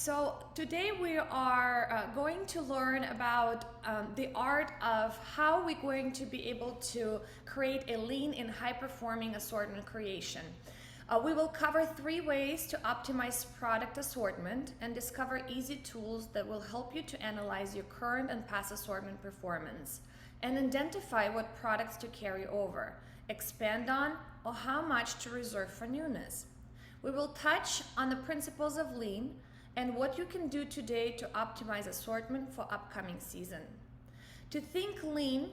So today we are going to learn about the art of how we're going to be able to create a lean and high-performing assortment creation. We will cover 3 ways to optimize product assortment and discover easy tools that will help you to analyze your current and past assortment performance and identify what products to carry over, expand on, or how much to reserve for newness. We will touch on the principles of lean and what you can do today to optimize assortment for upcoming season. To think lean,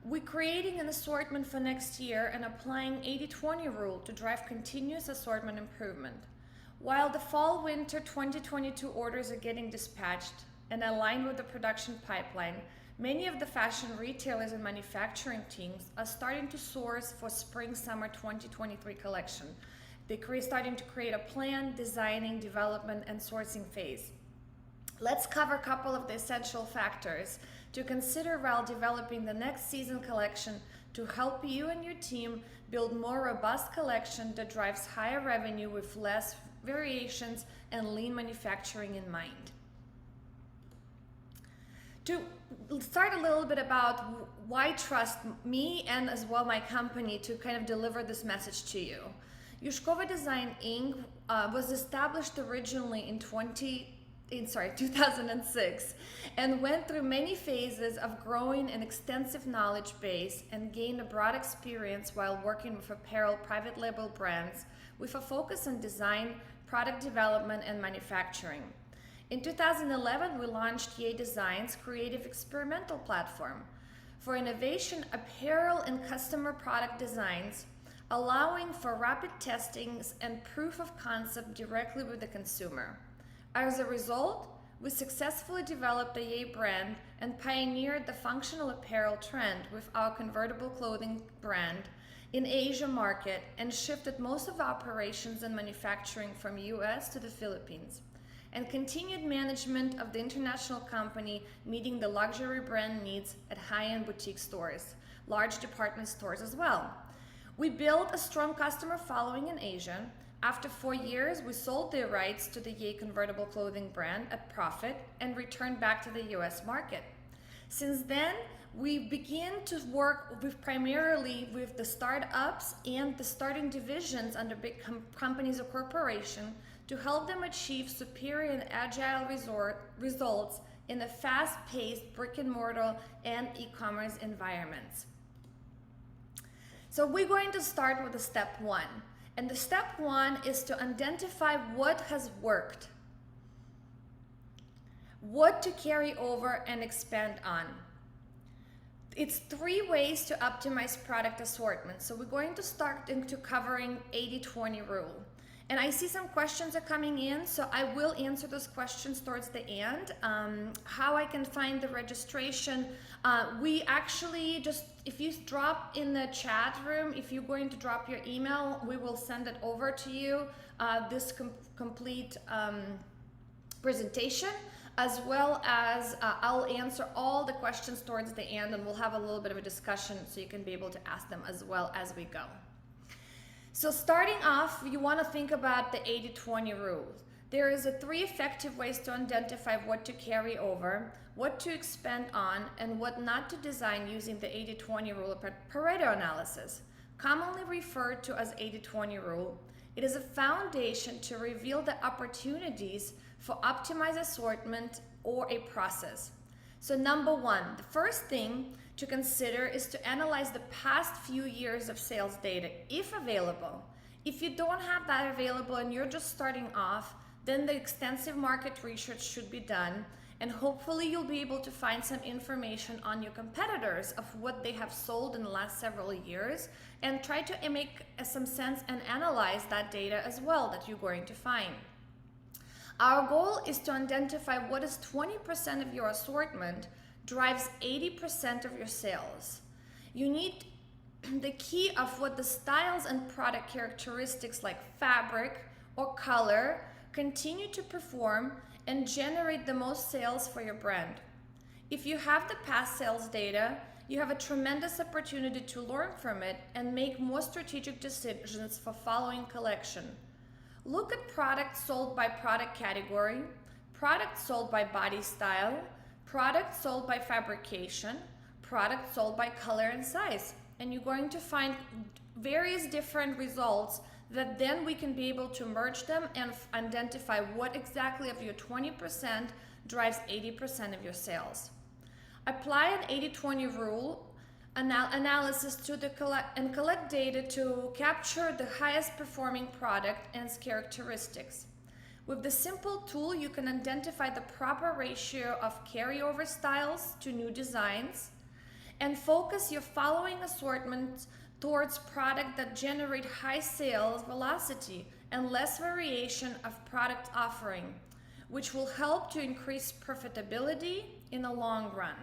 we're creating an assortment for next year and applying 80-20 rule to drive continuous assortment improvement. While the fall-winter 2022 orders are getting dispatched and aligned with the production pipeline, many of the fashion retailers and manufacturing teams are starting to source for spring-summer 2023 collection. They're starting to create a plan, designing, development, and sourcing phase. Let's cover a couple of the essential factors to consider while developing the next season collection to help you and your team build more robust collection that drives higher revenue with less variations and lean manufacturing in mind. To start a little bit about why trust me and as well my company to kind of deliver this message to you. Yushkova Design Inc. Was established originally in 2006 and went through many phases of growing an extensive knowledge base and gained a broad experience while working with apparel private label brands with a focus on design, product development, and manufacturing. In 2011, we launched Yay Design's creative experimental platform for innovation, apparel, and customer product designs, allowing for rapid testings and proof of concept directly with the consumer. As a result, we successfully developed the Yay brand and pioneered the functional apparel trend with our convertible clothing brand in Asia market and shifted most of our operations and manufacturing from US to the Philippines, and continued management of the international company, meeting the luxury brand needs at high-end boutique stores, large department stores as well. We built a strong customer following in Asia. After 4 years, we sold the rights to the Yay convertible clothing brand at profit and returned back to the US market. Since then, we began to work primarily with the startups and the starting divisions under big companies or corporations to help them achieve superior and agile results in the fast-paced brick-and-mortar and e-commerce environments. So we're going to start with the step 1. And the step 1 is to identify what has worked, what to carry over and expand on. It's 3 ways to optimize product assortment. So we're going to start into covering 80-20 rule. And I see some questions are coming in, so I will answer those questions towards the end. How I can find the registration. We actually just, if you drop in the chat room, if you're going to drop your email, we will send it over to you, this complete presentation, as well as I'll answer all the questions towards the end, and we'll have a little bit of a discussion so you can be able to ask them as well as we go. So starting off, you want to think about the 80-20 rule. There is 3 effective ways to identify what to carry over, what to expand on, and what not to design using the 80-20 rule of Pareto Analysis, commonly referred to as 80-20 rule. It is a foundation to reveal the opportunities for optimized assortment or a process. So number 1, the first thing to consider is to analyze the past few years of sales data, if available. If you don't have that available and you're just starting off, then the extensive market research should be done, and hopefully you'll be able to find some information on your competitors of what they have sold in the last several years, and try to make some sense and analyze that data as well that you're going to find. Our goal is to identify what is 20% of your assortment drives 80% of your sales. You need the key of what the styles and product characteristics like fabric or color continue to perform and generate the most sales for your brand. If you have the past sales data, you have a tremendous opportunity to learn from it and make more strategic decisions for following collection. Look at products sold by product category, product sold by body style, product sold by fabrication, product sold by color and size. And you're going to find various different results that then we can be able to merge them and identify what exactly of your 20% drives 80% of your sales. Apply an 80-20 rule analysis to collect data to capture the highest performing product and its characteristics. With the simple tool, you can identify the proper ratio of carryover styles to new designs and focus your following assortment towards products that generate high sales velocity and less variation of product offering, which will help to increase profitability in the long run.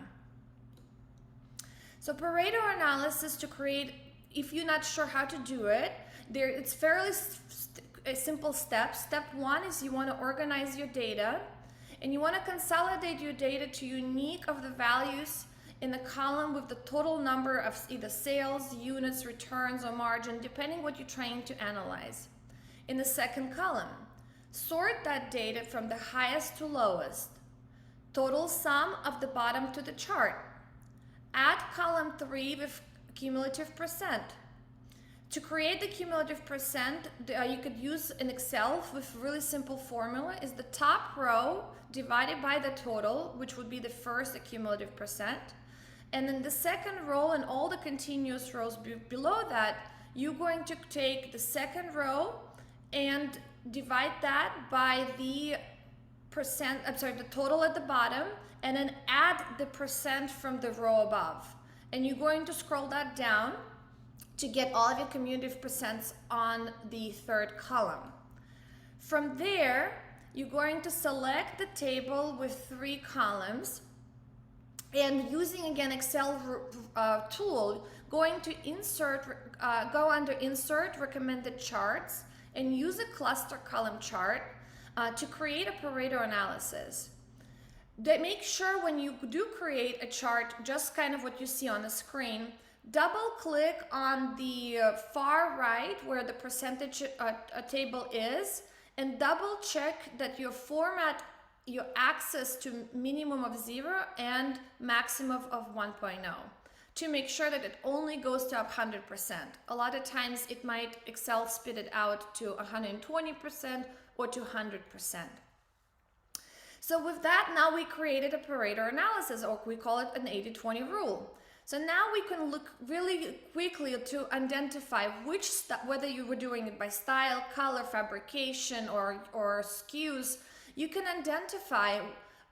So Pareto analysis to create, if you're not sure how to do it, it's fairly simple steps. Step one is you want to organize your data and you want to consolidate your data to unique of the values in the column with the total number of either sales, units, returns, or margin, depending what you're trying to analyze. In the second column, sort that data from the highest to lowest. Total sum of the bottom to the chart. Add column 3 with cumulative percent. To create the cumulative percent, you could use an Excel with really simple formula. Is the top row divided by the total, which would be the first cumulative percent. And then the second row and all the continuous rows below that, you're going to take the second row and divide that by the percent, the total at the bottom, and then add the percent from the row above. And you're going to scroll that down to get all of your cumulative percents on the third column. From there, you're going to select the table with 3 columns, and using again Excel tool, going to go under Insert Recommended Charts and use a cluster column chart to create a Pareto analysis. Make sure when you do create a chart, just kind of what you see on the screen, double click on the far right where the percentage table is, and double check that your format, your access to minimum of 0 and maximum of 1.0 to make sure that it only goes to 100%. A lot of times it might Excel spit it out to 120% or to 100%. So with that, now we created a Pareto analysis, or we call it an 80-20 rule. So now we can look really quickly to identify whether you were doing it by style, color, fabrication, or SKUs. You can identify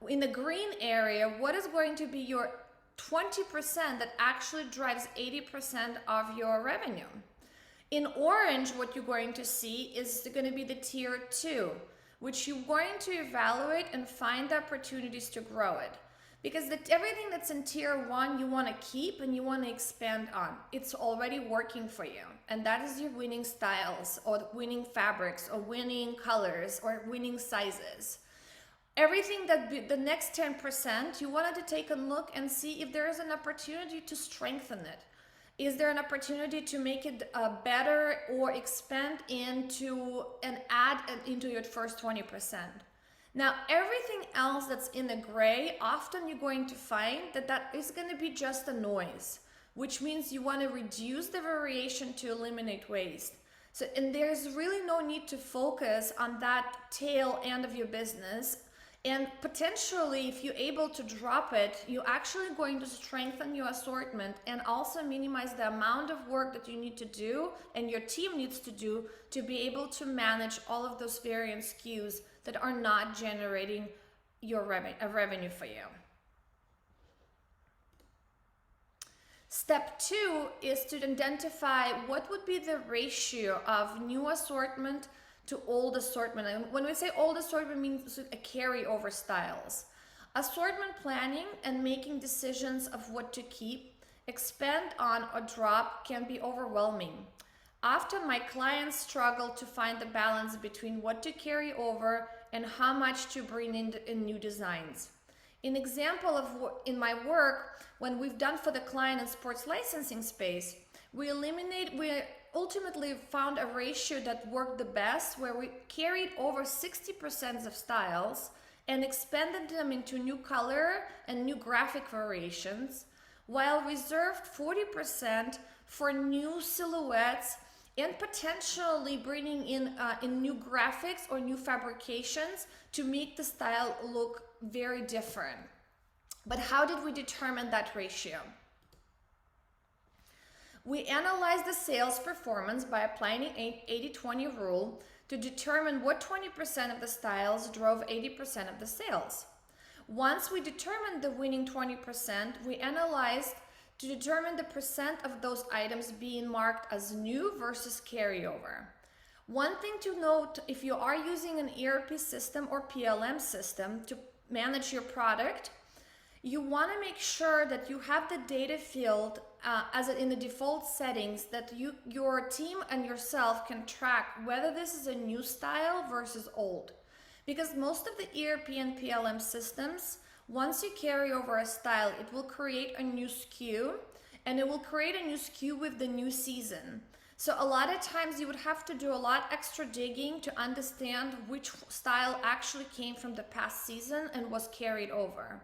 in the green area what is going to be your 20% that actually drives 80% of your revenue. In orange, what you're going to see is going to be the tier 2, which you're going to evaluate and find opportunities to grow it. Because everything that's in tier 1 you want to keep and you want to expand on. It's already working for you. And that is your winning styles or winning fabrics or winning colors or winning sizes. Everything that the next 10%, you wanted to take a look and see if there is an opportunity to strengthen it. Is there an opportunity to make it better or expand into and add into your first 20%? Now, everything else that's in the gray, often you're going to find that is going to be just a noise, which means you want to reduce the variation to eliminate waste. So, and there's really no need to focus on that tail end of your business. And potentially, if you're able to drop it, you're actually going to strengthen your assortment and also minimize the amount of work that you need to do and your team needs to do to be able to manage all of those variant SKUs that are not generating your revenue for you. Step 2 is to identify what would be the ratio of new assortment to old assortment. And when we say old assortment, means a carryover styles. Assortment planning and making decisions of what to keep, expand on, or drop can be overwhelming. Often my clients struggle to find the balance between what to carry over and how much to bring in new designs. An example of in my work, when we've done for the client in sports licensing space, we ultimately found a ratio that worked the best, where we carried over 60% of styles and expanded them into new color and new graphic variations, while reserved 40% for new silhouettes and potentially bringing in new graphics or new fabrications to make the style look very different. But how did we determine that ratio? We analyzed the sales performance by applying an 80-20 rule to determine what 20% of the styles drove 80% of the sales. Once we determined the winning 20%, we analyzed to determine the percent of those items being marked as new versus carryover. One thing to note, if you are using an ERP system or PLM system to manage your product, you want to make sure that you have the data field in the default settings, that your team and yourself can track whether this is a new style versus old. Because most of the ERP and PLM systems, once you carry over a style, it will create a new SKU, and it will create a new SKU with the new season. So a lot of times you would have to do a lot extra digging to understand which style actually came from the past season and was carried over.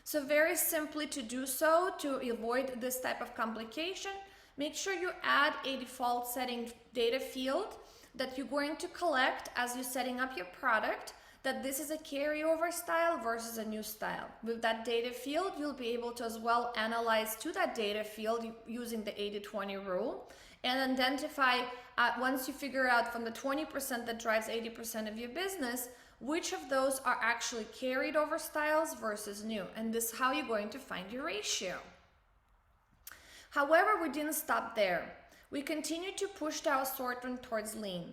So very simply, to do so, to avoid this type of complication, make sure you add a default setting data field that you're going to collect as you're setting up your product, that this is a carryover style versus a new style. With that data field, you'll be able to as well analyze to that data field using the 80-20 rule and identify, once you figure out from the 20% that drives 80% of your business, which of those are actually carried over styles versus new. And this is how you're going to find your ratio. However, we didn't stop there. We continued to push our assortment towards lean.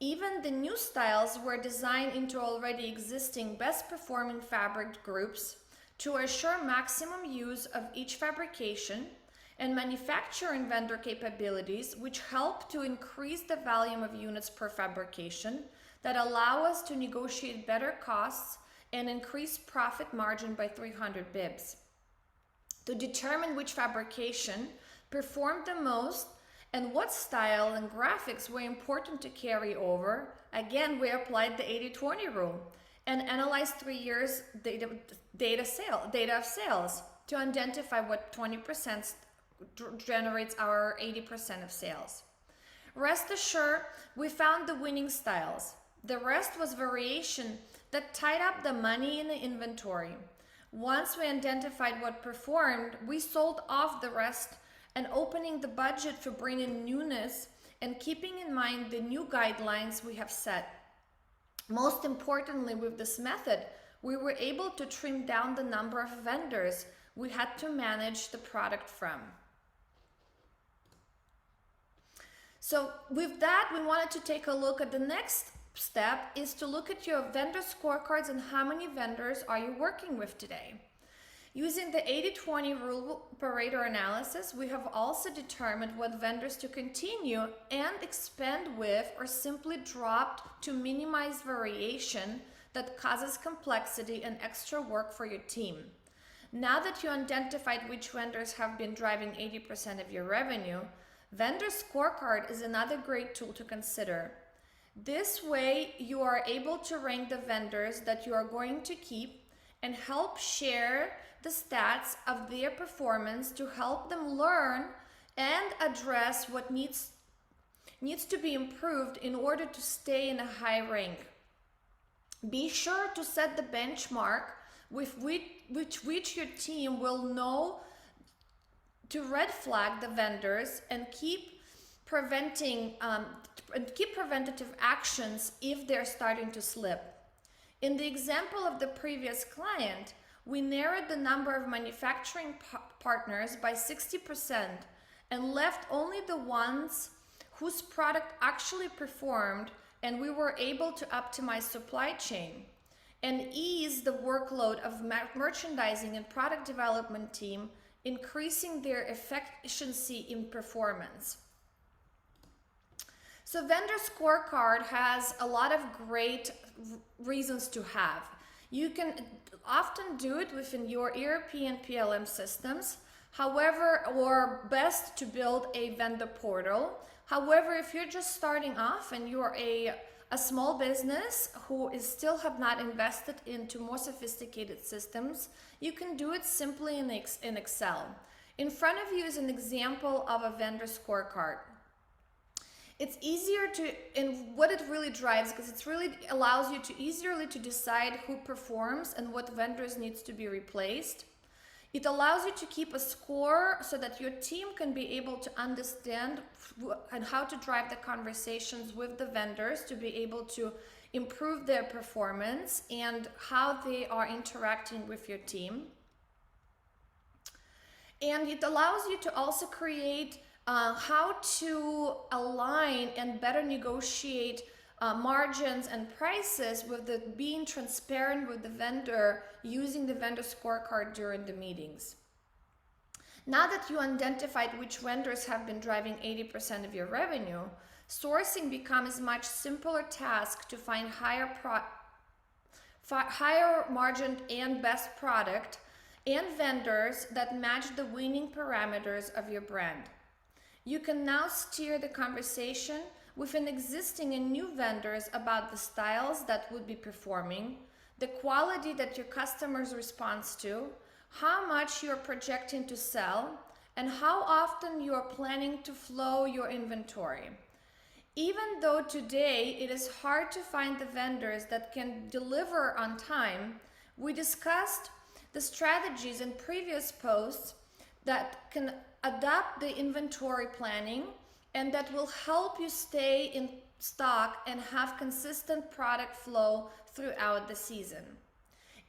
Even the new styles were designed into already existing best performing fabric groups to assure maximum use of each fabrication and manufacturing vendor capabilities, which help to increase the volume of units per fabrication, that allow us to negotiate better costs and increase profit margin by 300 bps. To determine which fabrication performed the most and what style and graphics were important to carry over, again, we applied the 80-20 rule and analyzed 3 years data of sales to identify what 20% generates our 80% of sales. Rest assured, we found the winning styles. The rest was variation that tied up the money in the inventory. Once we identified what performed, we sold off the rest and opening the budget for bringing newness and keeping in mind the new guidelines we have set. Most importantly, with this method, we were able to trim down the number of vendors we had to manage the product from. So with that, we wanted to take a look at the next step, is to look at your vendor scorecards and how many vendors are you working with today. Using the 80-20 rule Pareto analysis, we have also determined what vendors to continue and expand with or simply drop to minimize variation that causes complexity and extra work for your team. Now that you identified which vendors have been driving 80% of your revenue, Vendor Scorecard is another great tool to consider. This way, you are able to rank the vendors that you are going to keep and help share the stats of their performance to help them learn and address what needs to be improved in order to stay in a high rank. Be sure to set the benchmark with which your team will know to red flag the vendors and keep preventative actions if they're starting to slip. In the example of the previous client, we narrowed the number of manufacturing partners by 60% and left only the ones whose product actually performed, and we were able to optimize supply chain and ease the workload of merchandising and product development team, increasing their efficiency in performance. So Vendor Scorecard has a lot of great reasons to have. You can often do it within your ERP and PLM systems. However, or best to build a vendor portal. However, if you're just starting off and you're a a small business who is still have not invested into more sophisticated systems, you can do it simply in Excel. In front of you is an example of a vendor scorecard. It's easier to, and what it really drives, because it really allows you to easily to decide who performs and what vendors needs to be replaced. It allows you to keep a score so that your team can be able to understand and how to drive the conversations with the vendors to be able to improve their performance and how they are interacting with your team. And it allows you to also create how to align and better negotiate margins and prices with being transparent with the vendor using the vendor scorecard during the meetings. Now that you identified which vendors have been driving 80% of your revenue, sourcing becomes a much simpler task to find higher margin and best product and vendors that match the winning parameters of your brand. You can now steer the conversation with an existing and new vendors about the styles that would be performing, the quality that your customers respond to, how much you're projecting to sell, and how often you are planning to flow your inventory. Even though today it is hard to find the vendors that can deliver on time, we discussed the strategies in previous posts that can adapt the inventory planning and that will help you stay in stock and have consistent product flow throughout the season.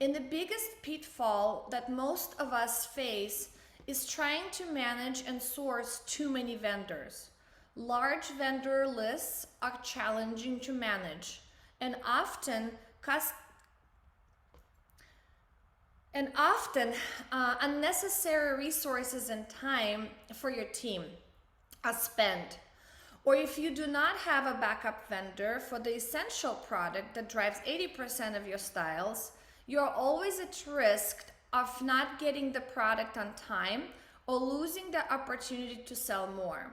And the biggest pitfall that most of us face is trying to manage and source too many vendors. Large vendor lists are challenging to manage and often unnecessary resources and time for your team are spent. Or if you do not have a backup vendor for the essential product that drives 80% of your styles, you're always at risk of not getting the product on time or losing the opportunity to sell more.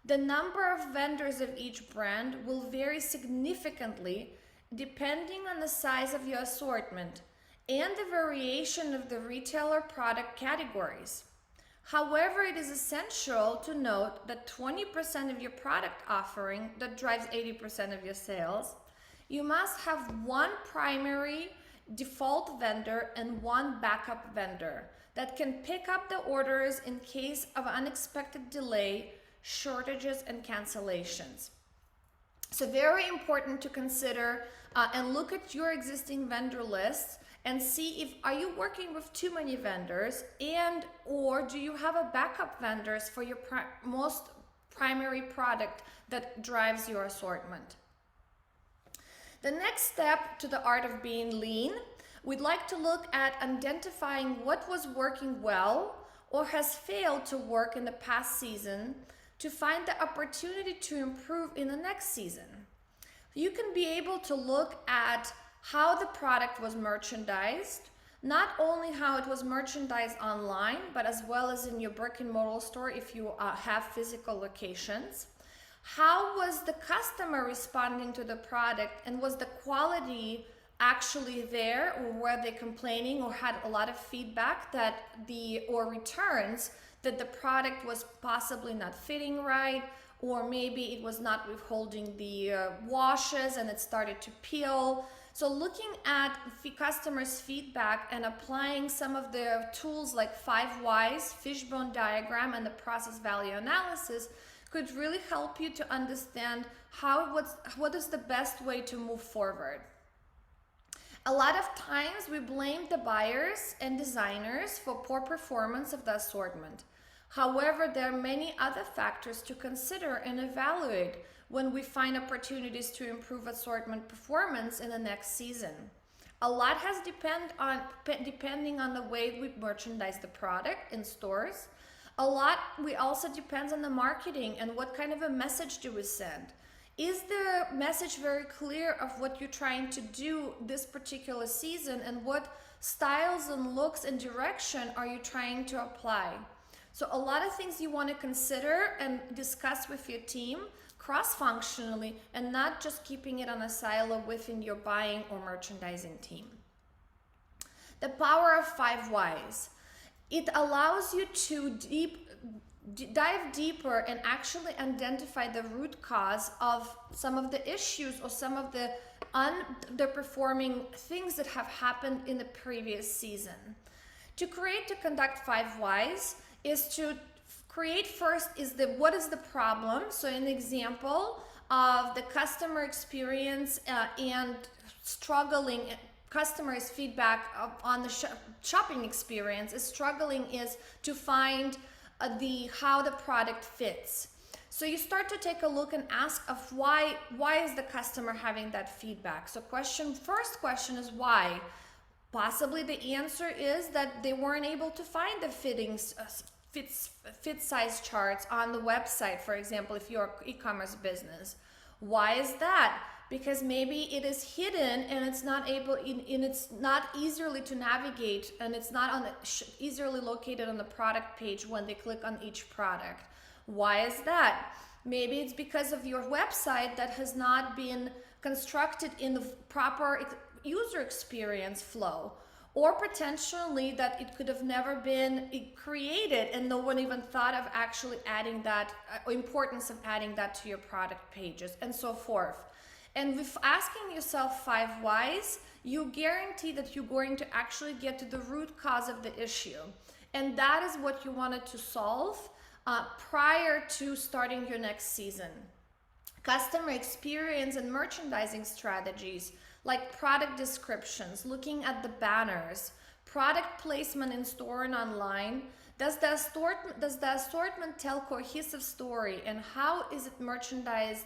The number of vendors of each brand will vary significantly depending on the size of your assortment and the variation of the retailer product categories. However, it is essential to note that 20% of your product offering that drives 80% of your sales, you must have one primary default vendor and one backup vendor that can pick up the orders in case of unexpected delay, shortages, and cancellations. So very important to consider and look at your existing vendor lists and see if are you working with too many vendors and or do you have a backup vendors for your most primary product that drives your assortment. The next step to the art of being lean, we'd like to look at identifying what was working well or has failed to work in the past season to find the opportunity to improve in the next season. You can be able to look at how the product was merchandised, not only how it was merchandised online, but as well as in your brick and mortar store if you have physical locations. How was the customer responding to the product, and was the quality actually there, or were they complaining or had a lot of feedback or returns that the product was possibly not fitting right, or maybe it was not withholding the washes and it started to peel. So looking at customers' feedback and applying some of the tools like 5 Whys, fishbone diagram, and the process value analysis could really help you to understand what is the best way to move forward. A lot of times we blame the buyers and designers for poor performance of the assortment. However, there are many other factors to consider and evaluate when we find opportunities to improve assortment performance in the next season. A lot has depending on the way we merchandise the product in stores. A lot also depends on the marketing and what kind of a message do we send. Is the message very clear of what you're trying to do this particular season, and what styles and looks and direction are you trying to apply? So a lot of things you want to consider and discuss with your team. cross-functionally and not just keeping it on a silo within your buying or merchandising team. The power of 5 whys. It allows you to dive deeper and actually identify the root cause of some of the issues or some of the underperforming things that have happened in the previous season. To conduct 5 whys is to create first is what is the problem. So an example of the customer experience and struggling customers' feedback on the shopping experience is to find how the product fits. So you start to take a look and ask of why is the customer having that feedback. So first question is why. Possibly the answer is that they weren't able to find the fit size charts on the website, for example, if you're an e-commerce business. Why is that? Because maybe it is hidden and it's not easily to navigate, and it's not easily located on the product page when they click on each product. Why is that? Maybe it's because of your website that has not been constructed in the proper user experience flow, or potentially that it could have never been created and no one even thought of actually adding that, importance of adding that to your product pages, and so forth. And with asking yourself 5 whys, you guarantee that you're going to actually get to the root cause of the issue. And that is what you wanted to solve prior to starting your next season. Customer experience and merchandising strategies like product descriptions, looking at the banners, product placement in store and online. Does the assortment tell cohesive story, and how is it merchandised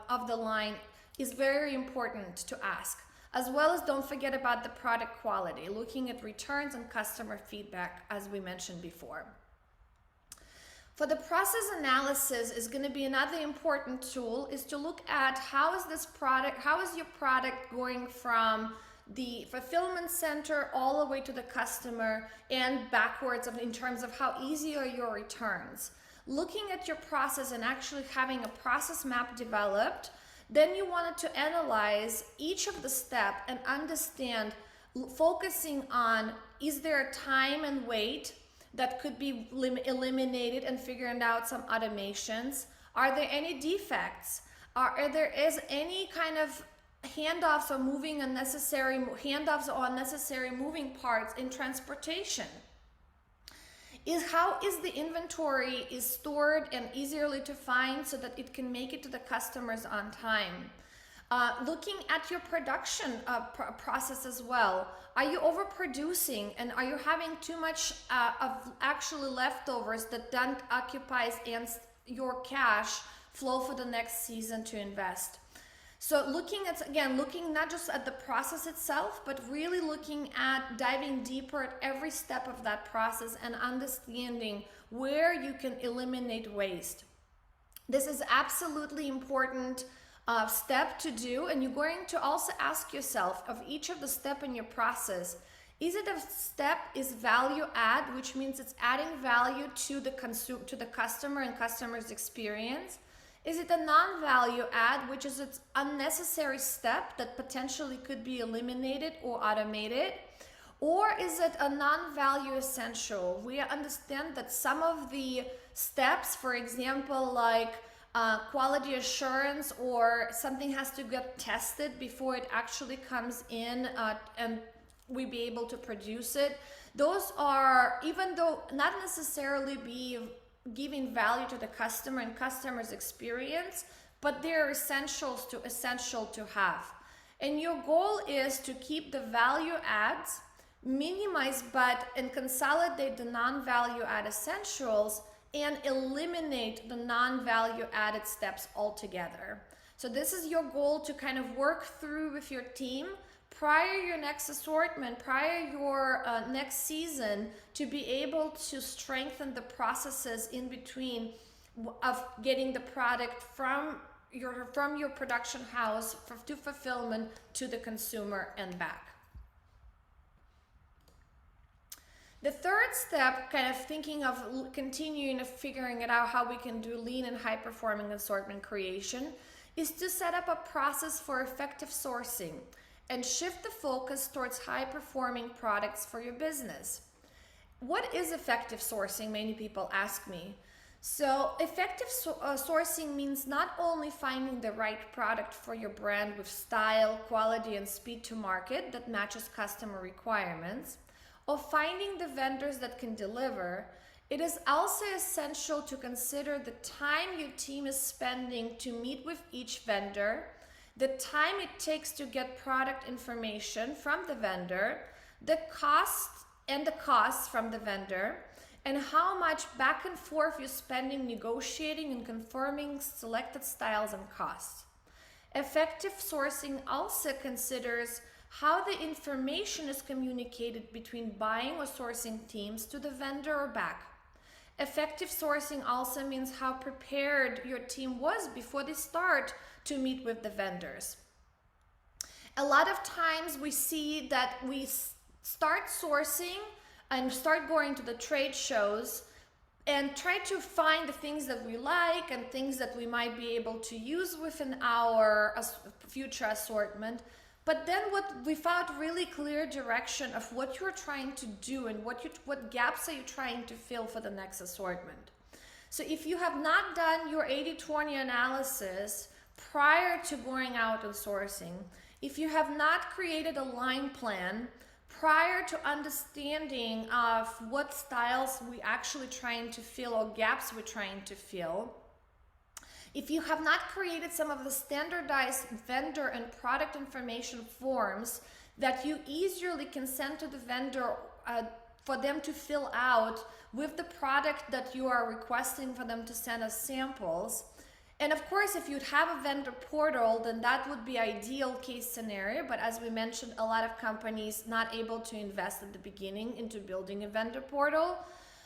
of the line is very important to ask. As well as don't forget about the product quality, looking at returns and customer feedback, as we mentioned before. For the process analysis is going to be another important tool, is to look at how is your product going from the fulfillment center all the way to the customer and backwards in terms of how easy are your returns. Looking at your process and actually having a process map developed, then you wanted to analyze each of the steps and understand, focusing on, is there a time and weight that could be eliminated and figuring out some automations? Are there any defects? Are there any kind of handoffs or unnecessary moving parts in transportation? How is the inventory is stored and easily to find so that it can make it to the customers on time? Looking at your production process as well. Are you overproducing, and are you having too much of actually leftovers that then occupies your cash flow for the next season to invest? So looking not just at the process itself, but really looking at diving deeper at every step of that process and understanding where you can eliminate waste. This is absolutely important step to do, and you're going to also ask yourself of each of the step in your process, is it a step is value add, which means it's adding value to the customer and customer's experience? Is it a non-value add, which is an unnecessary step that potentially could be eliminated or automated? Or is it a non-value essential? We understand that some of the steps, for example, like quality assurance, or something has to get tested before it actually comes in and we be able to produce it. Those are, even though not necessarily be giving value to the customer and customer's experience, but they're essential to have. And your goal is to keep the value adds, minimize and consolidate the non-value add essentials, and eliminate the non-value added steps altogether. So this is your goal to kind of work through with your team prior your next assortment, prior your next season, to be able to strengthen the processes in between of getting the product from your production house to fulfillment to the consumer and back. The third step, kind of thinking of continuing of figuring it out how we can do lean and high performing assortment creation, is to set up a process for effective sourcing and shift the focus towards high performing products for your business. What is effective sourcing? Many people ask me. So effective sourcing means not only finding the right product for your brand with style, quality, and speed to market that matches customer requirements, or finding the vendors that can deliver. It is also essential to consider the time your team is spending to meet with each vendor, the time it takes to get product information from the vendor, the costs from the vendor, and how much back and forth you're spending negotiating and confirming selected styles and costs. Effective sourcing also considers how the information is communicated between buying or sourcing teams to the vendor or back. Effective sourcing also means how prepared your team was before they start to meet with the vendors. A lot of times we see that we start sourcing and start going to the trade shows and try to find the things that we like and things that we might be able to use within our future assortment. But then without really clear direction of what you're trying to do and what gaps are you trying to fill for the next assortment. So if you have not done your 80-20 analysis prior to going out and sourcing, if you have not created a line plan prior to understanding of what styles we actually trying to fill or gaps we're trying to fill, if you have not created some of the standardized vendor and product information forms that you easily can send to the vendor for them to fill out with the product that you are requesting for them to send us samples. And of course, if you'd have a vendor portal, then that would be ideal case scenario. But as we mentioned, a lot of companies not able to invest at the beginning into building a vendor portal.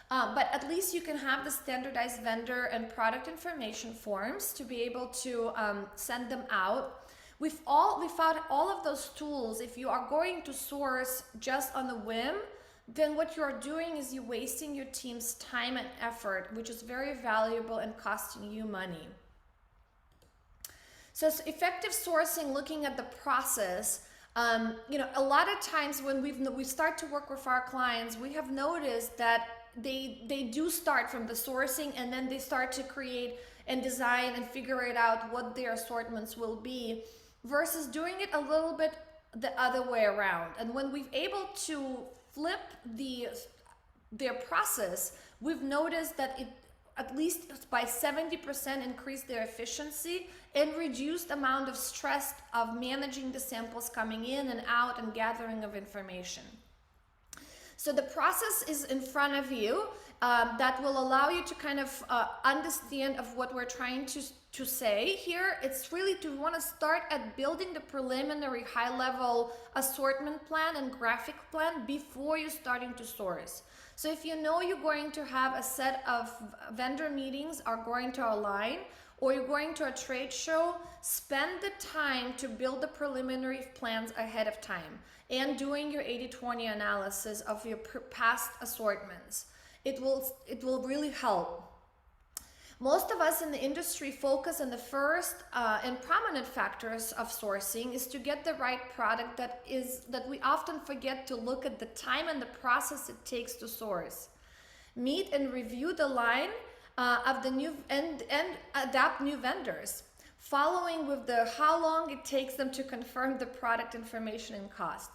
But at least you can have the standardized vendor and product information forms to be able to send them out. Without all of those tools, if you are going to source just on a whim, then what you're doing is you're wasting your team's time and effort, which is very valuable and costing you money. So effective sourcing, looking at the process, a lot of times when we start to work with our clients, we have noticed that they do start from the sourcing and then they start to create and design and figure it out what their assortments will be versus doing it a little bit the other way around. And when we've able to flip their process, we've noticed that it at least by 70% increased their efficiency and reduced amount of stress of managing the samples coming in and out and gathering of information. So the process is in front of you that will allow you to kind of understand of what we're trying to say here. It's really to want to start at building the preliminary high-level assortment plan and graphic plan before you're starting to source. So if you know you're going to have a set of vendor meetings are going to align, or you're going to a trade show, spend the time to build the preliminary plans ahead of time and doing your 80-20 analysis of your past assortments. It will really help. Most of us in the industry focus on the first and prominent factors of sourcing is to get the right product that we often forget to look at the time and the process it takes to source. Meet and review the line of the new and adapt new vendors, following with the how long it takes them to confirm the product information and cost.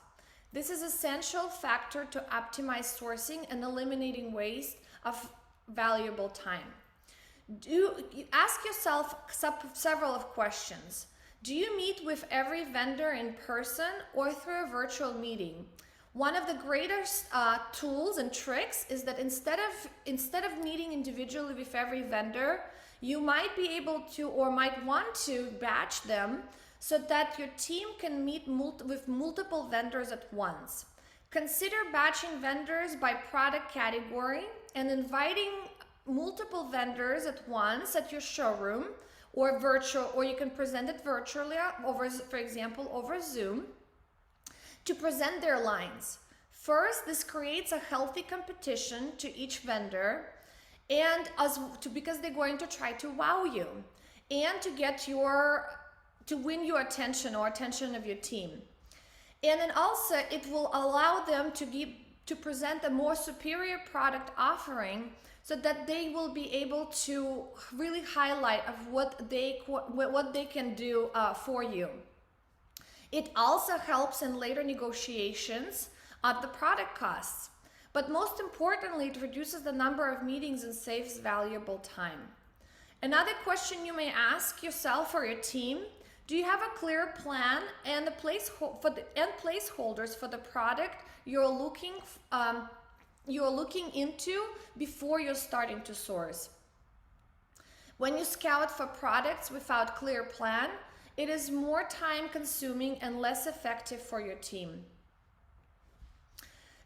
This is an essential factor to optimize sourcing and eliminating waste of valuable time. Ask yourself several of questions. Do you meet with every vendor in person or through a virtual meeting? One of the greatest tools and tricks is that instead of meeting individually with every vendor, you might be able to or might want to batch them so that your team can meet with multiple vendors at once. Consider batching vendors by product category and inviting multiple vendors at once at your showroom or virtual, or you can present it virtually over, for example, over Zoom, to present their lines. First, this creates a healthy competition to each vendor, and because they're going to try to wow you and to win your attention or attention of your team. And then also it will allow them to present a more superior product offering, so that they will be able to really highlight of what they can do for you. It also helps in later negotiations of the product costs. But most importantly, it reduces the number of meetings and saves valuable time. Another question you may ask yourself or your team: do you have a clear plan and placeholders for the product you're looking into before you're starting to source? When you scout for products without clear plan, it is more time consuming and less effective for your team.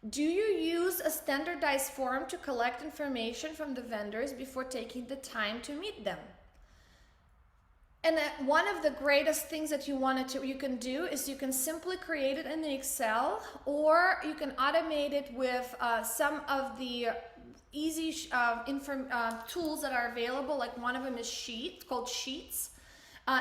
Do you use a standardized form to collect information from the vendors before taking the time to meet them? And one of the greatest things that you can do is you can simply create it in Excel, or you can automate it with some of the easy tools that are available. Like one of them is called Sheets,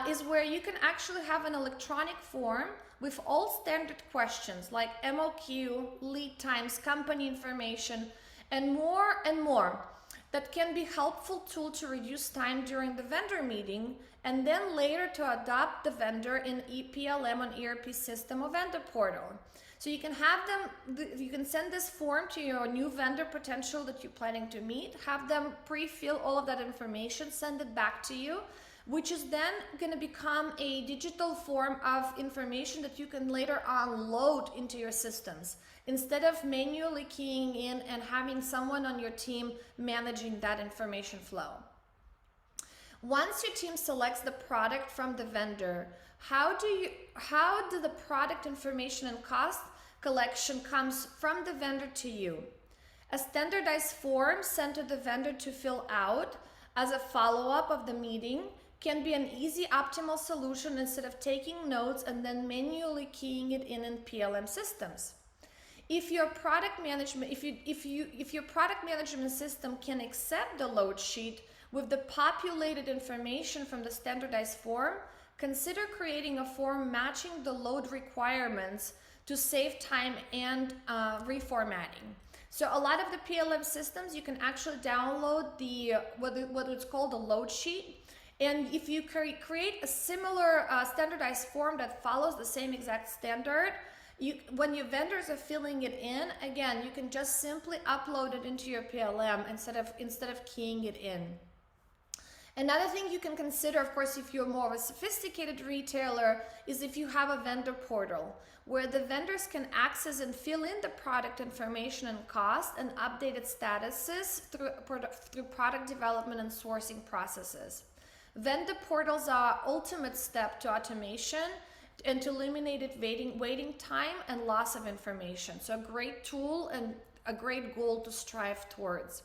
is where you can actually have an electronic form with all standard questions like MOQ, lead times, company information, and more that can be helpful tool to reduce time during the vendor meeting, and then later to adopt the vendor in PLM on ERP system or vendor portal. So you can have them, you can send this form to your new vendor potential that you're planning to meet, have them pre-fill all of that information, send it back to you, which is then going to become a digital form of information that you can later on load into your systems, instead of manually keying in and having someone on your team managing that information flow. Once your team selects the product from the vendor, how do the product information and cost collection comes from the vendor to you? A standardized form sent to the vendor to fill out as a follow-up of the meeting can be an easy optimal solution instead of taking notes and then manually keying it in PLM systems. If your product management system can accept the load sheet with the populated information from the standardized form, consider creating a form matching the load requirements to save time and reformatting. So a lot of the PLM systems, you can actually download what is called a load sheet. And if you create a similar standardized form that follows the same exact standard, when your vendors are filling it in, again, you can just simply upload it into your PLM instead of keying it in. Another thing you can consider, of course, if you're more of a sophisticated retailer, is if you have a vendor portal where the vendors can access and fill in the product information and cost and updated statuses through product development and sourcing processes. Vendor portals are ultimate step to automation and to eliminate waiting time and loss of information. So a great tool and a great goal to strive towards.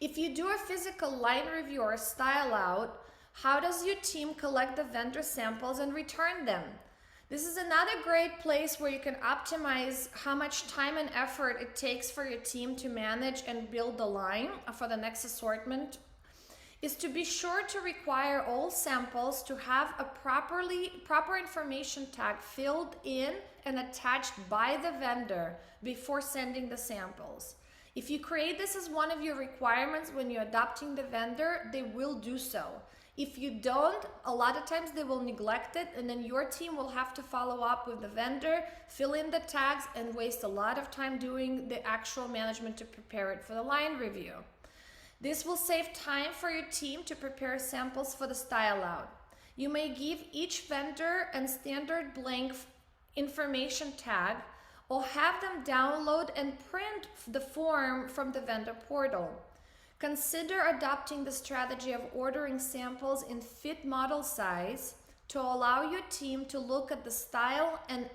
If you do a physical line review or a style out, how does your team collect the vendor samples and return them? This is another great place where you can optimize how much time and effort it takes for your team to manage and build the line for the next assortment. Is to be sure to require all samples to have a proper information tag filled in and attached by the vendor before sending the samples. If you create this as one of your requirements when you're adopting the vendor, they will do so. If you don't, a lot of times they will neglect it, and then your team will have to follow up with the vendor, fill in the tags, and waste a lot of time doing the actual management to prepare it for the line review. This will save time for your team to prepare samples for the style out. You may give each vendor a standard blank information tag, or have them download and print the form from the vendor portal. Consider adopting the strategy of ordering samples in fit model size to allow your team to look at the style and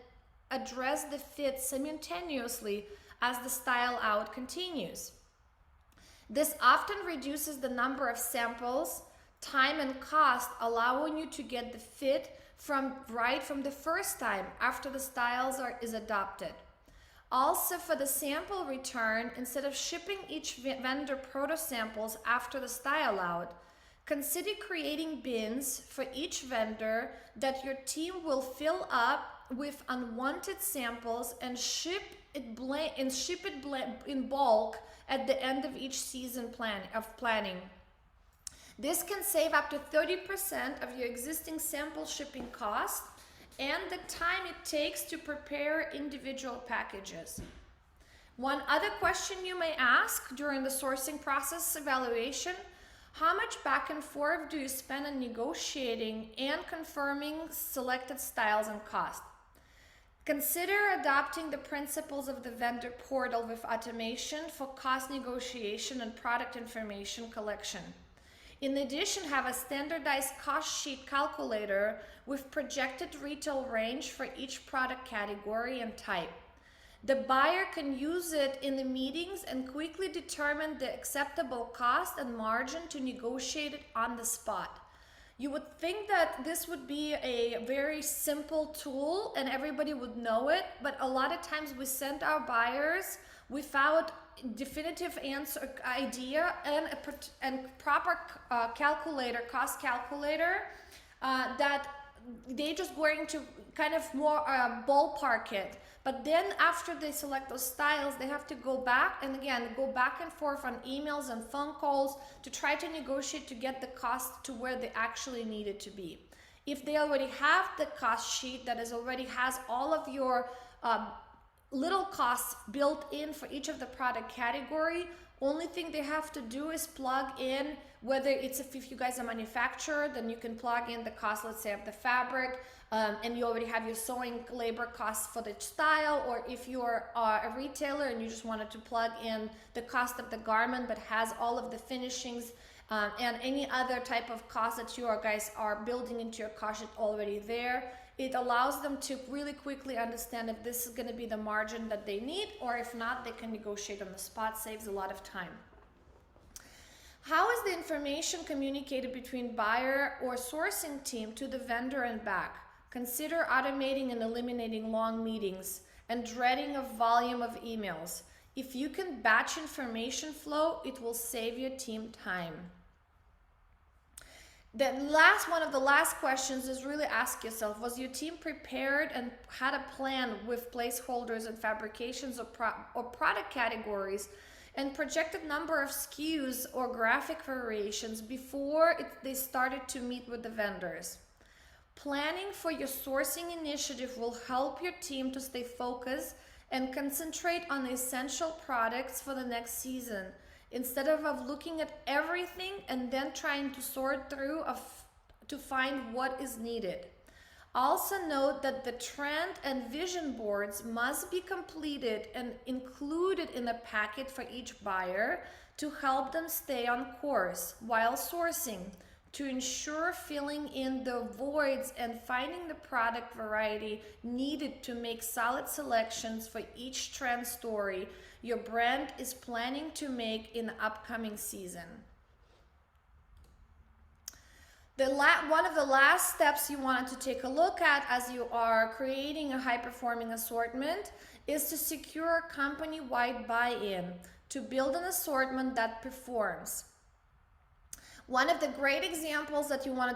address the fit simultaneously as the style out continues. This often reduces the number of samples, time, and cost, allowing you to get the fit right from the first time after the styles is adopted. Also, for the sample return, instead of shipping each vendor proto samples after the style out, consider creating bins for each vendor that your team will fill up with unwanted samples and ship it in bulk at the end of each season planning. This can save up to 30% of your existing sample shipping cost and the time it takes to prepare individual packages. One other question you may ask during the sourcing process evaluation: how much back and forth do you spend on negotiating and confirming selected styles and cost? Consider adopting the principles of the vendor portal with automation for cost negotiation and product information collection. In addition, have a standardized cost sheet calculator with projected retail range for each product category and type. The buyer can use it in the meetings and quickly determine the acceptable cost and margin to negotiate it on the spot. You would think that this would be a very simple tool and everybody would know it, but a lot of times we send our buyers without definitive idea and proper cost calculator that they just going to kind of more ballpark it. But then after they select those styles, they have to go back and forth on emails and phone calls to try to negotiate to get the cost to where they actually need it to be. If they already have the cost sheet that already has all of your little costs built in for each of the product category, only thing they have to do is plug in, whether it's if you guys are a manufacturer, then you can plug in the cost, let's say, of the fabric, and you already have your sewing labor costs for the style, or if you're a retailer and you just wanted to plug in the cost of the garment but has all of the finishings and any other type of cost that you guys are building into your cost sheet already there. It allows them to really quickly understand if this is going to be the margin that they need, or if not, they can negotiate on the spot, saves a lot of time. How is the information communicated between buyer or sourcing team to the vendor and back? Consider automating and eliminating long meetings and dreading of volume of emails. If you can batch information flow, it will save your team time. One of the last questions is really ask yourself, was your team prepared and had a plan with placeholders and fabrications or product categories and projected number of SKUs or graphic variations before they started to meet with the vendors? Planning for your sourcing initiative will help your team to stay focused and concentrate on the essential products for the next season, instead of looking at everything and then trying to sort through to find what is needed. Also note that the trend and vision boards must be completed and included in a packet for each buyer to help them stay on course while sourcing, to ensure filling in the voids and finding the product variety needed to make solid selections for each trend story your brand is planning to make in the upcoming season. One of the last steps you wanted to take a look at as you are creating a high-performing assortment is to secure company-wide buy-in to build an assortment that performs. One of the great examples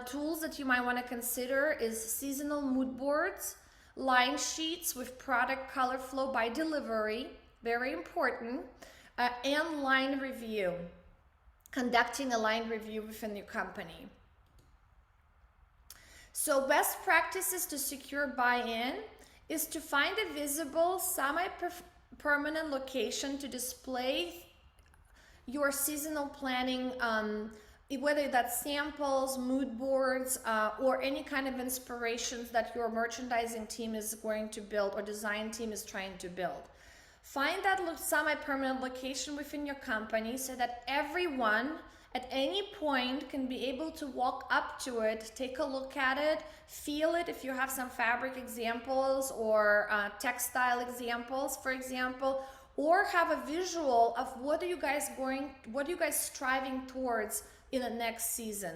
tools that you might want to consider is seasonal mood boards, line sheets with product color flow by delivery, very important, and line review, conducting a line review within your company. So best practices to secure buy-in is to find a visible, semi-permanent location to display your seasonal planning, whether that's samples, mood boards, or any kind of inspirations that your merchandising team is going to build or design team is trying to build. Find that semi-permanent location within your company so that everyone at any point can be able to walk up to it, take a look at it, feel it if you have some fabric examples or textile examples, for example, or have a visual of what are you guys striving towards in the next season.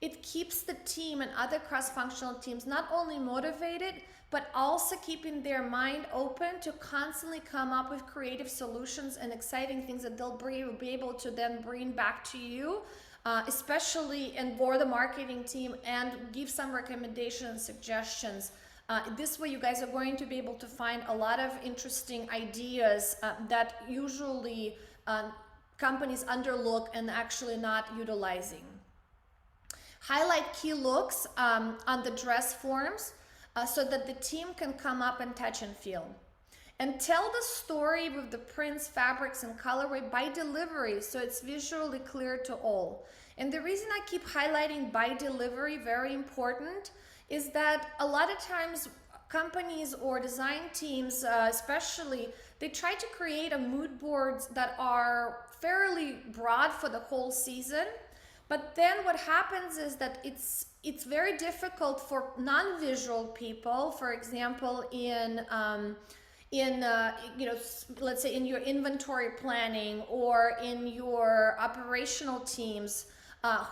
It keeps the team and other cross-functional teams not only motivated, but also keeping their mind open to constantly come up with creative solutions and exciting things that they'll be able to then bring back to you, especially and for the marketing team, and give some recommendations and suggestions. This way you guys are going to be able to find a lot of interesting ideas that usually companies underlook and actually not utilizing. Highlight key looks on the dress forms so that the team can come up and touch and feel. And tell the story with the prints, fabrics, and colorway by delivery so it's visually clear to all. And the reason I keep highlighting by delivery, very important, is that a lot of times companies or design teams especially, they try to create a mood boards that are fairly broad for the whole season. But then what happens is that it's very difficult for non-visual people, for example, let's say in your inventory planning or in your operational teams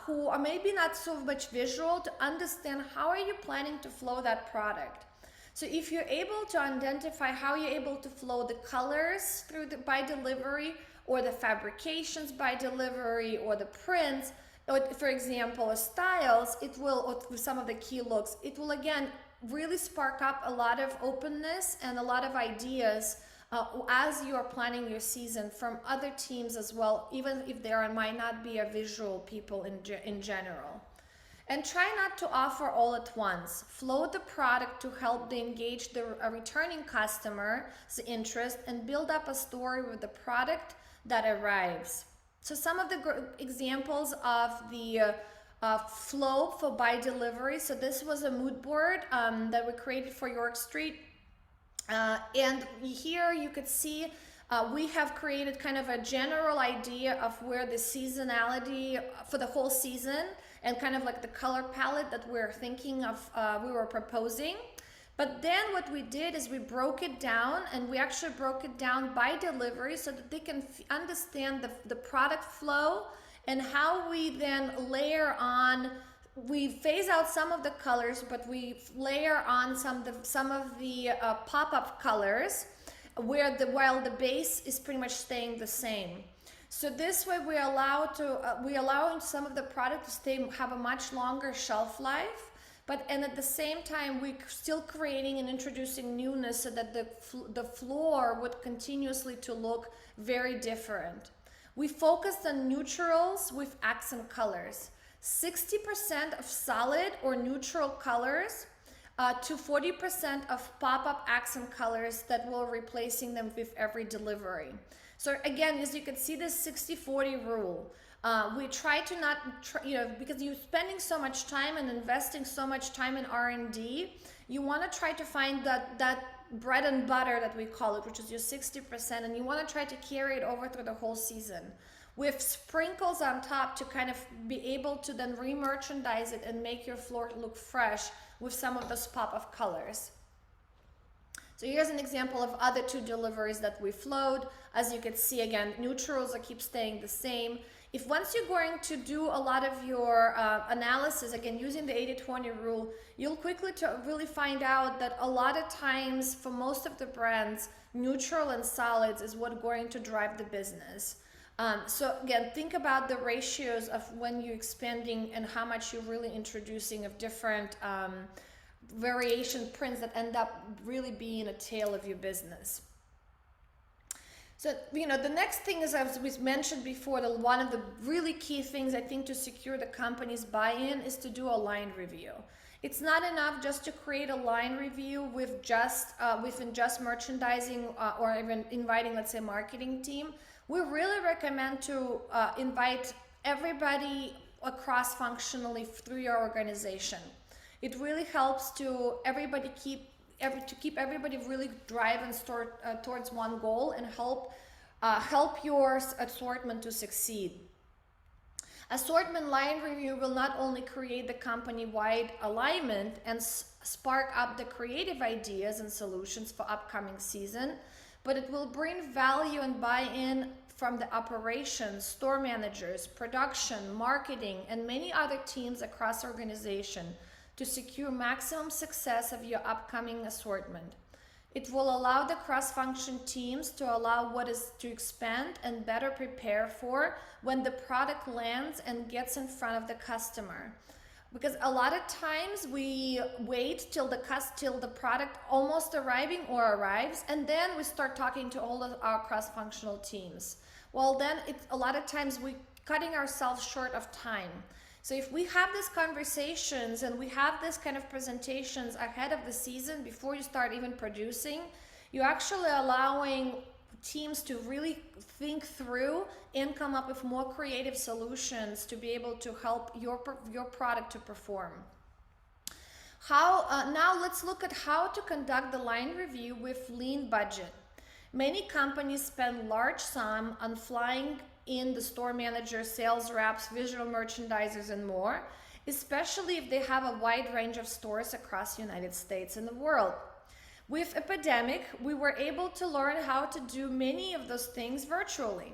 who are maybe not so much visual, to understand how are you planning to flow that product. So if you're able to identify how you're able to flow the colors through by delivery, or the fabrications by delivery, or the prints, or for example, or styles, it will, or with some of the key looks, it will again really spark up a lot of openness and a lot of ideas as you are planning your season from other teams as well, even if there might not be a visual people in general. And try not to offer all at once. Flow the product to help engage a returning customer's interest and build up a story with the product that arrives. So some of the examples of the flow for by delivery. So this was a mood board that we created for York Street. And here you could see we have created kind of a general idea of where the seasonality for the whole season and kind of like the color palette that we're thinking of, we were proposing. But then what we did is we broke it down, and we actually broke it down by delivery so that they can understand the product flow and how we then layer on. We phase out some of the colors, but we layer on some of the pop-up colors while the base is pretty much staying the same. So this way we allow some of the product to have a much longer shelf life, and at the same time we're still creating and introducing newness so that the floor would continuously to look very different. We focused on neutrals with accent colors. 60% of solid or neutral colors to 40% of pop-up accent colors that will replacing them with every delivery. So again, as you can see, this 60-40 rule. We try to not, because you're spending so much time and investing so much time in R&D, you want to try to find that bread and butter that we call it, which is your 60%, and you want to try to carry it over through the whole season with sprinkles on top to kind of be able to then re-merchandise it and make your floor look fresh with some of those pop-up colors. So here's an example of other two deliveries that we flowed. As you can see, again, neutrals keep staying the same. If once you're going to do a lot of your analysis, again, using the 80-20 rule, you'll quickly really find out that a lot of times for most of the brands, neutral and solids is what's going to drive the business. So again, think about the ratios of when you're expanding and how much you're really introducing of different variation prints that end up really being a tail of your business. So, the next thing is, as we mentioned before, one of the really key things I think to secure the company's buy-in is to do a line review. It's not enough just to create a line review with just merchandising or even inviting, let's say, marketing team. We really recommend to invite everybody across functionally through your organization. It really helps to keep everybody really drive and towards one goal and help your assortment to succeed. Assortment line review will not only create the company-wide alignment and spark up the creative ideas and solutions for upcoming season, but it will bring value and buy-in from the operations, store managers, production, marketing, and many other teams across organization to secure maximum success of your upcoming assortment. It will allow the cross-function teams to allow what is to expand and better prepare for when the product lands and gets in front of the customer. Because a lot of times we wait till the product almost arriving or arrives, and then we start talking to all of our cross-functional teams. Well, then a lot of times we're cutting ourselves short of time. So if we have these conversations and we have this kind of presentations ahead of the season before you start even producing, you're actually allowing teams to really think through and come up with more creative solutions to be able to help your product to perform. Now let's look at how to conduct the line review with lean budget. Many companies spend large sum on flying in the store managers, sales reps, visual merchandisers, and more, especially if they have a wide range of stores across the United States and the world. With a pandemic, we were able to learn how to do many of those things virtually.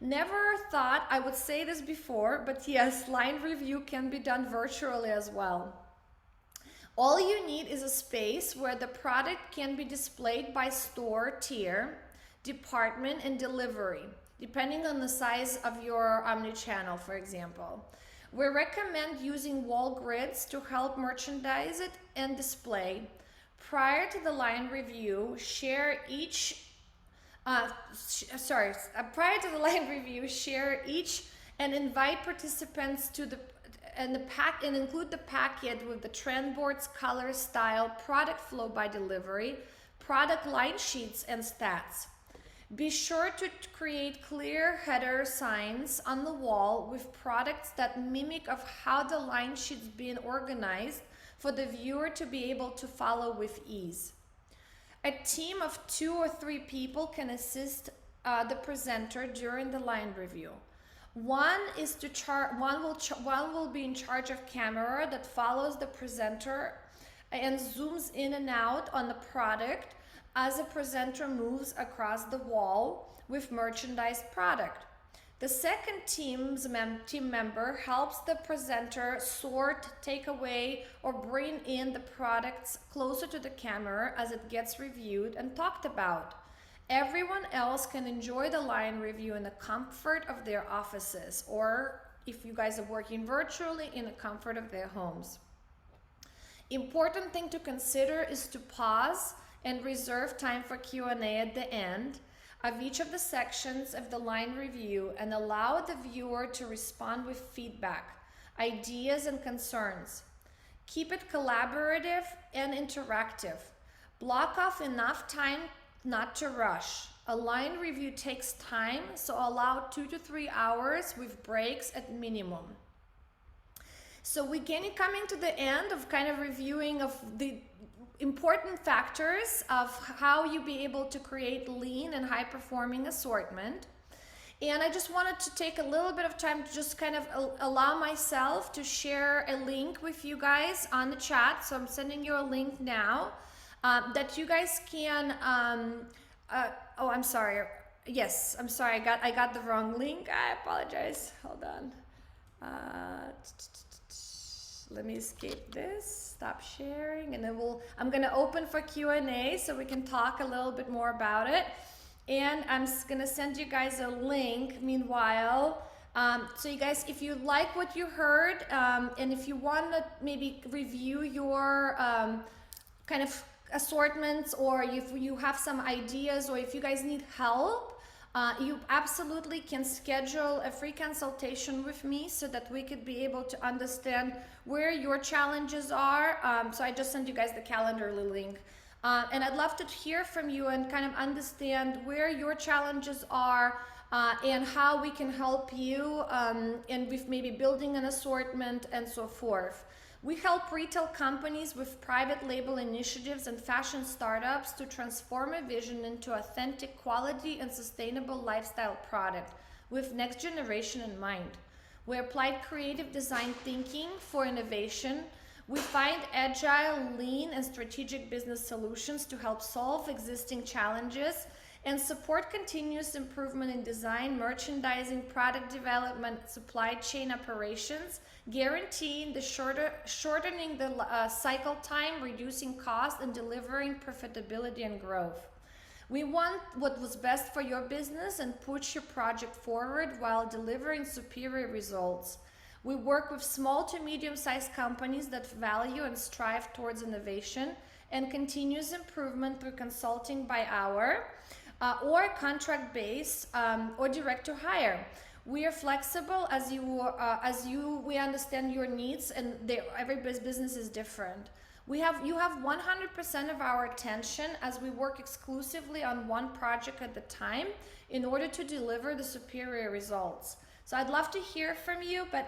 Never thought I would say this before, but yes, line review can be done virtually as well. All you need is a space where the product can be displayed by store, tier, department, and delivery, depending on the size of your omnichannel, for example. We recommend using wall grids to help merchandise it and display. Prior to the line review, share each and invite participants to and include the packet with the trend boards, color, style, product flow by delivery, product line sheets, and stats. Be sure to create clear header signs on the wall with products that mimic of how the line sheet's being organized for the viewer to be able to follow with ease. A team of 2 or 3 people can assist the presenter during the line review. One will be in charge of camera that follows the presenter and zooms in and out on the product as the presenter moves across the wall with merchandised product. The second team member helps the presenter sort, take away, or bring in the products closer to the camera as it gets reviewed and talked about. Everyone else can enjoy the line review in the comfort of their offices, or if you guys are working virtually, in the comfort of their homes. Important thing to consider is to pause and reserve time for Q&A at the end of each of the sections of the line review and allow the viewer to respond with feedback, ideas, and concerns. Keep it collaborative and interactive. Block off enough time not to rush. A line review takes time, so allow 2 to 3 hours with breaks at minimum. So we're coming to the end of kind of reviewing of the important factors of how you be able to create lean and high performing assortment. And I just wanted to take a little bit of time to just kind of allow myself to share a link with you guys on the chat. So I'm sending you a link now that you guys can, oh, I'm sorry. Yes, I'm sorry. I got the wrong link. I apologize. Hold on. Let me escape this, stop sharing, and then I'm gonna open for Q&A so we can talk a little bit more about it. And I'm gonna send you guys a link meanwhile. So you guys, if you like what you heard, and if you wanna maybe review your kind of assortments, or if you have some ideas, or if you guys need help, you absolutely can schedule a free consultation with me so that we could be able to understand where your challenges are. So I just sent you guys the Calendly link. And I'd love to hear from you and kind of understand where your challenges are and how we can help you and with maybe building an assortment and so forth. We help retail companies with private label initiatives and fashion startups to transform a vision into authentic quality and sustainable lifestyle product with next generation in mind. We applied creative design thinking for innovation. We find agile, lean, and strategic business solutions to help solve existing challenges and support continuous improvement in design, merchandising, product development, supply chain operations, guaranteeing the shortening the cycle time, reducing cost, and delivering profitability and growth. We want what was best for your business and push your project forward while delivering superior results. We work with small to medium-sized companies that value and strive towards innovation and continuous improvement through consulting by hour, or contract-based, or direct to hire. We are flexible we understand your needs, and every business is different. You have 100% of our attention as we work exclusively on one project at a time in order to deliver the superior results. So I'd love to hear from you, but